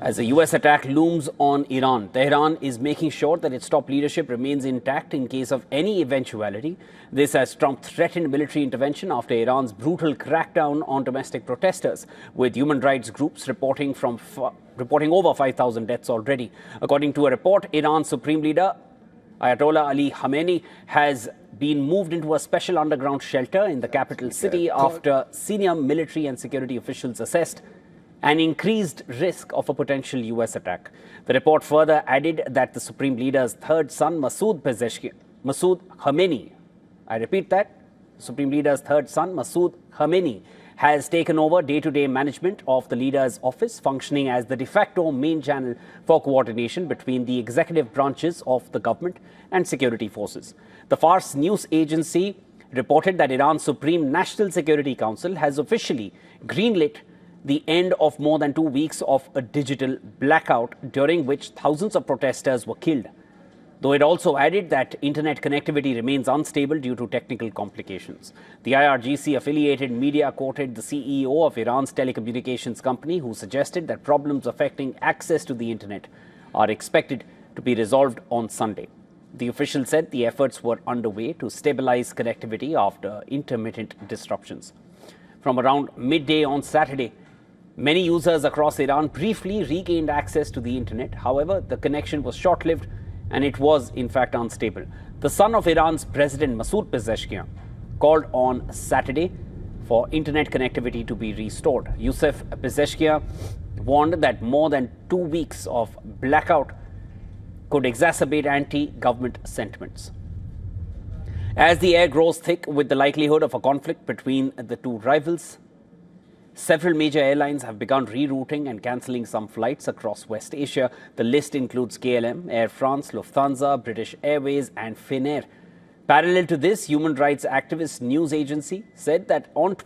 As the US attack looms on Iran, Tehran is making sure that its top leadership remains intact in case of any eventuality. This as Trump threatened military intervention after Iran's brutal crackdown on domestic protesters, with human rights groups reporting over 5,000 deaths already. According to a report, Iran's supreme leader Ayatollah Ali Khamenei has been moved into a special underground shelter in the capital city after senior military and security officials assessed an increased risk of a potential US attack. The report further added that the Supreme Leader's third son, Masoud Khamenei, I repeat that, Supreme Leader's third son, Masoud Khamenei, has taken over day-to-day management of the leader's office, functioning as the de facto main channel for coordination between the executive branches of the government and security forces. The Fars news agency reported that Iran's Supreme National Security Council has officially greenlit the end of more than 2 weeks of a digital blackout, during which thousands of protesters were killed. Though it also added that internet connectivity remains unstable due to technical complications. The IRGC-affiliated media quoted the CEO of Iran's telecommunications company, who suggested that problems affecting access to the internet are expected to be resolved on Sunday. The official said the efforts were underway to stabilize connectivity after intermittent disruptions. From around midday on Saturday, many users across Iran briefly regained access to the internet. However, the connection was short-lived and it was in fact unstable. The son of Iran's President Masoud Pezeshkian called on Saturday for internet connectivity to be restored. Youssef Pezeshkian warned that more than 2 weeks of blackout could exacerbate anti-government sentiments. As the air grows thick with the likelihood of a conflict between the two rivals, several major airlines have begun rerouting and cancelling some flights across West Asia. The list includes KLM, Air France, Lufthansa, British Airways and Finnair. Parallel to this, human rights activist news agency said that on the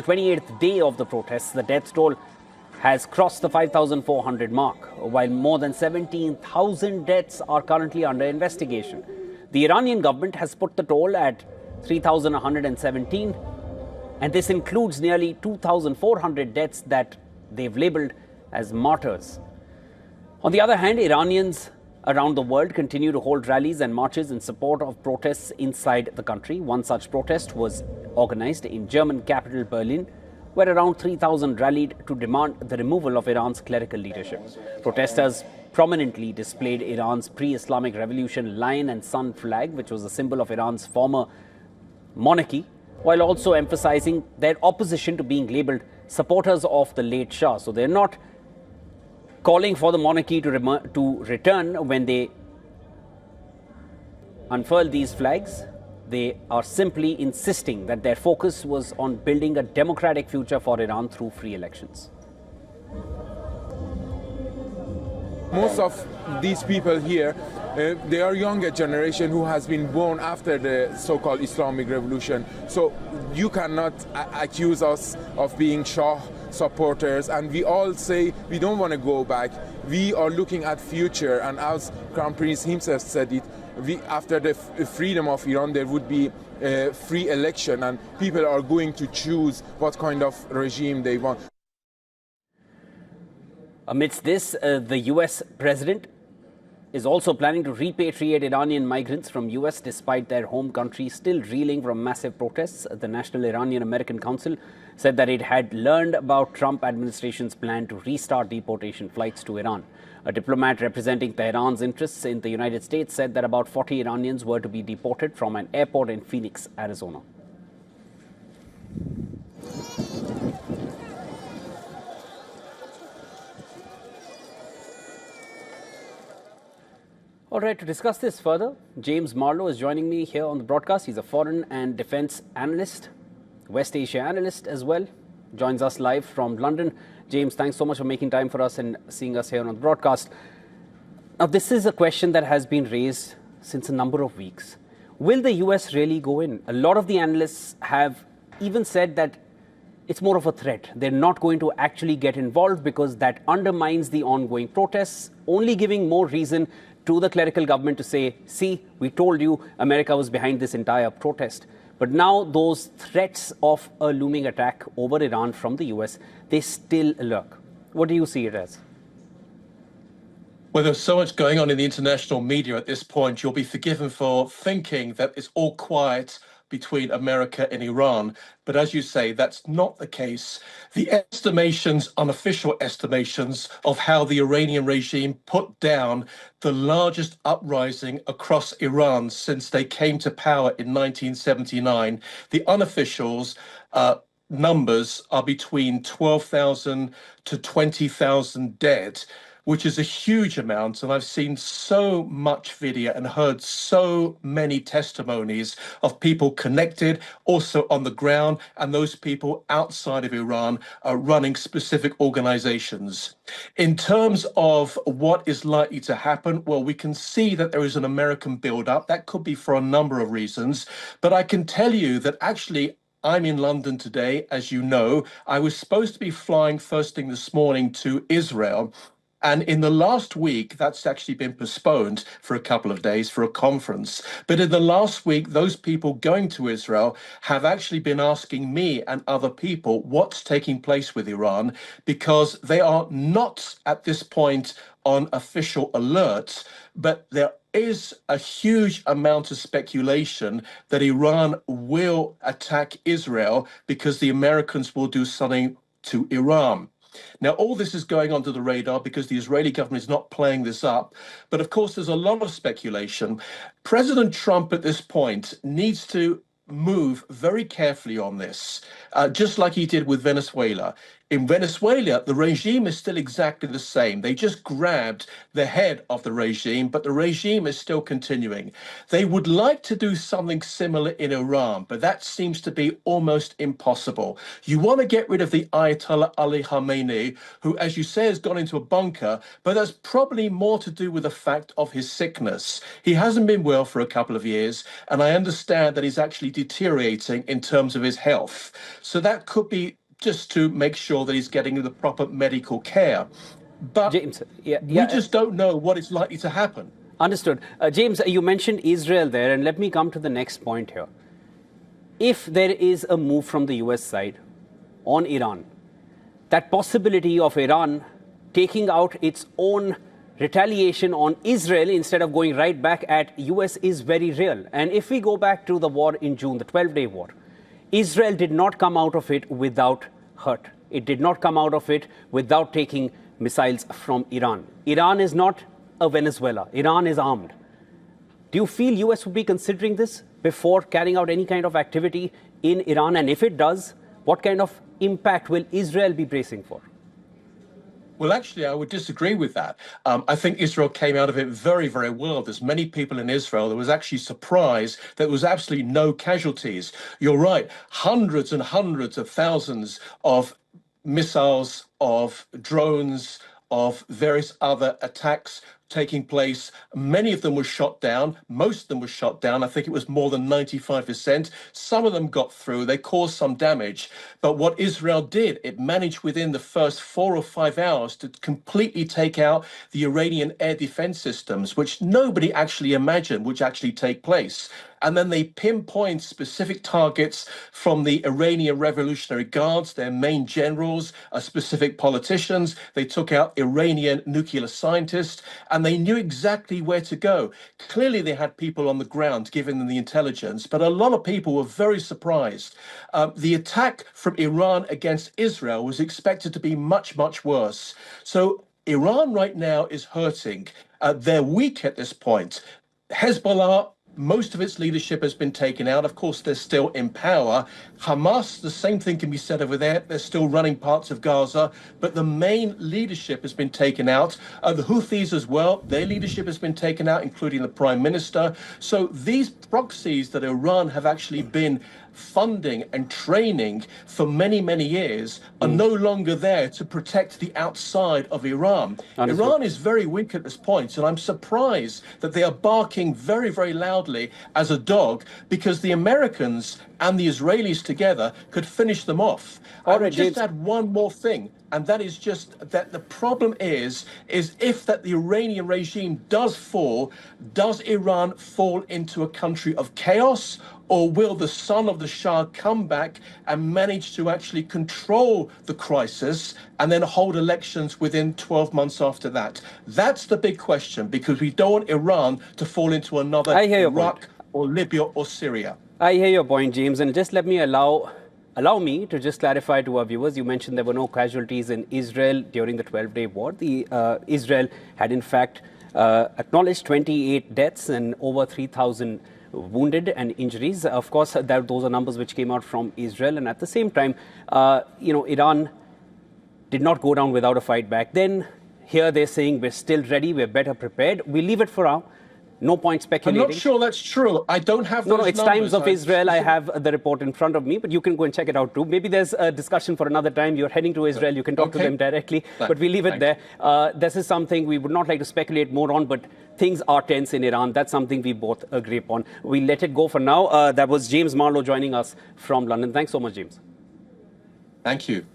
28th day of the protests, the death toll has crossed the 5,400 mark, while more than 17,000 deaths are currently under investigation. The Iranian government has put the toll at 3,117, and this includes nearly 2,400 deaths that they've labeled as martyrs. On the other hand, Iranians around the world continue to hold rallies and marches in support of protests inside the country. One such protest was organized in German capital Berlin, where around 3,000 rallied to demand the removal of Iran's clerical leadership. Protesters prominently displayed Iran's pre-Islamic Revolution lion and sun flag, which was a symbol of Iran's former monarchy, while also emphasizing their opposition to being labeled supporters of the late Shah. So they're not calling for the monarchy to return when they unfurl these flags. They are simply insisting that their focus was on building a democratic future for Iran through free elections. Most of these people here, they are younger generation who has been born after the so-called Islamic Revolution. So you cannot accuse us of being Shah supporters, and we all say we don't want to go back. We are looking at future, and as Crown Prince himself said it, after the freedom of Iran, there would be a free election, and people are going to choose what kind of regime they want. Amidst this, the US president is also planning to repatriate Iranian migrants from US despite their home country still reeling from massive protests. The National Iranian-American Council said that it had learned about Trump administration's plan to restart deportation flights to Iran. A diplomat representing Tehran's interests in the United States said that about 40 Iranians were to be deported from an airport in Phoenix, Arizona. All right, to discuss this further, James Marlowe is joining me here on the broadcast. He's a foreign and defense analyst, West Asia analyst as well. Joins us live from London. James, thanks so much for making time for us and seeing us here on the broadcast. Now, this is a question that has been raised since a number of weeks. Will the US really go in? A lot of the analysts have even said that it's more of a threat. They're not going to actually get involved because that undermines the ongoing protests, only giving more reason to the clerical government to say, see, we told you America was behind this entire protest. But now those threats of a looming attack over Iran from the US, they still lurk. What do you see it as? Well, there's so much going on in the international media at this point. You'll be forgiven for thinking that it's all quiet between America and Iran. But as you say, that's not the case. The estimations, unofficial estimations of how the Iranian regime put down the largest uprising across Iran since they came to power in 1979, the unofficials, numbers are between 12,000 to 20,000 dead, which is a huge amount. And I've seen so much video and heard so many testimonies of people connected, also on the ground, and those people outside of Iran are running specific organizations. In terms of what is likely to happen, well, we can see that there is an American buildup. That could be for a number of reasons. But I can tell you that actually, I'm in London today, as you know. I was supposed to be flying first thing this morning to Israel. And in the last week, that's actually been postponed for a couple of days for a conference. But in the last week, those people going to Israel have actually been asking me and other people what's taking place with Iran, because they are not at this point on official alert, but there is a huge amount of speculation that Iran will attack Israel because the Americans will do something to Iran. Now, all this is going under the radar because the Israeli government is not playing this up. But of course, there's a lot of speculation. President Trump at this point needs to move very carefully on this, just like he did with Venezuela. In Venezuela, the regime is still exactly the same. They just grabbed the head of the regime, but the regime is still continuing. They would like to do something similar in Iran, but that seems to be almost impossible. You want to get rid of the Ayatollah Ali Khamenei, who, as you say, has gone into a bunker, but that's probably more to do with the fact of his sickness. He hasn't been well for a couple of years, and I understand that he's actually deteriorating in terms of his health. So that could be just to make sure that he's getting the proper medical care. But James, we just don't know what is likely to happen. Understood. James, you mentioned Israel there, and let me come to the next point here. If there is a move from the US side on Iran, that possibility of Iran taking out its own retaliation on Israel instead of going right back at US is very real. And if we go back to the war in June, the 12-day war, Israel did not come out of it without hurt. It did not come out of it without taking missiles from Iran. Iran is not a Venezuela. Iran is armed. Do you feel US would be considering this before carrying out any kind of activity in Iran? And if it does, what kind of impact will Israel be bracing for? Well, actually, I would disagree with that. I think Israel came out of it very, very well. There's many people in Israel that was actually surprised that there was absolutely no casualties. You're right, hundreds and hundreds of thousands of missiles, of drones, of various other attacks taking place. Many of them were shot down. Most of them were shot down. I think it was more than 95%. Some of them got through. They caused some damage. But what Israel did, it managed within the first 4 or 5 hours to completely take out the Iranian air defense systems, which nobody actually imagined would actually take place. And then they pinpoint specific targets from the Iranian Revolutionary Guards, their main generals, specific politicians. They took out Iranian nuclear scientists, and they knew exactly where to go. Clearly, they had people on the ground giving them the intelligence, but a lot of people were very surprised. The attack from Iran against Israel was expected to be much, much worse. So Iran right now is hurting. They're weak at this point. Hezbollah, most of its leadership has been taken out. Of course, they're still in power. Hamas, the same thing can be said over there. They're still running parts of Gaza, but the main leadership has been taken out. The Houthis as well, their leadership has been taken out, including the prime minister. So these proxies that Iran have actually been funding and training for many, many years are no longer there to protect the outside of Iran. Understood. Iran is very weak at this point, and I'm surprised that they are barking very, very loudly as a dog, because the Americans and the Israelis together could finish them off. All I right, would just James. add one more thing. And that is just that the problem is if that the Iranian regime does fall, does Iran fall into a country of chaos, or will the son of the Shah come back and manage to actually control the crisis and then hold elections within 12 months after that? That's the big question, because we don't want Iran to fall into another Iraq or Libya or Syria. I hear your point, James, and just let me allow me to just clarify to our viewers. You mentioned there were no casualties in Israel during the 12-day war. Israel had, in fact, acknowledged 28 deaths and over 3,000 wounded and injuries. Of course, those are numbers which came out from Israel. And at the same time, Iran did not go down without a fight back then. Here they're saying we're still ready, we're better prepared. We leave it for now. No point speculating. I'm not sure that's true. I don't have those numbers. No, it's Times of Israel. I have the report in front of me, but you can go and check it out too. Maybe there's a discussion for another time. You're heading to Israel. You can talk to them directly, but we leave it there. This is something we would not like to speculate more on, but things are tense in Iran. That's something we both agree upon. We let it go for now. That was James Marlowe joining us from London. Thanks so much, James. Thank you.